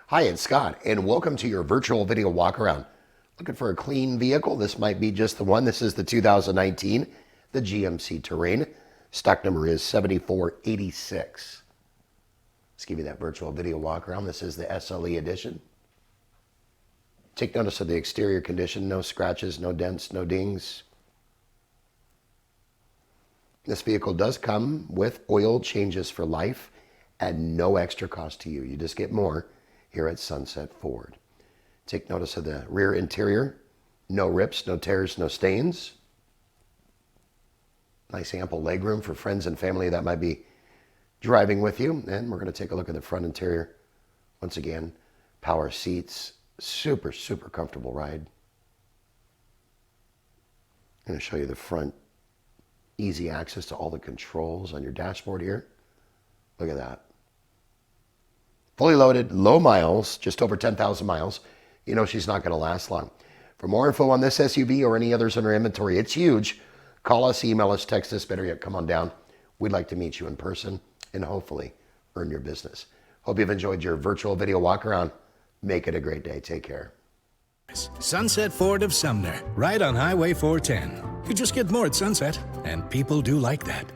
Hi, it's Scott, and welcome to your virtual video walk-around. Looking for a clean vehicle? This might be just the one. This is the 2019, the GMC Terrain. Stock number is 7486. Let's give you that virtual video walk-around. This is the SLE edition. Take notice of the exterior condition. No scratches, no dents, no dings. This vehicle does come with oil changes for life at no extra cost to you. You just get more here at Sunset Ford. Take notice of the rear interior. No rips, no tears, no stains. Nice ample legroom for friends and family that might be driving with you. And we're going to take a look at the front interior. Once again, power seats. Super, super comfortable ride. I'm going to show you the front. Easy access to all the controls on your dashboard here. Look at that. Fully loaded, low miles, just over 10,000 miles. You know she's not going to last long. For more info on this SUV or any others in our inventory, it's huge. Call us, email us, text us, better yet, come on down. We'd like to meet you in person and hopefully earn your business. Hope you've enjoyed your virtual video walk around. Make it a great day. Take care. Sunset Ford of Sumner, right on Highway 410. You just get more at Sunset, and people do like that.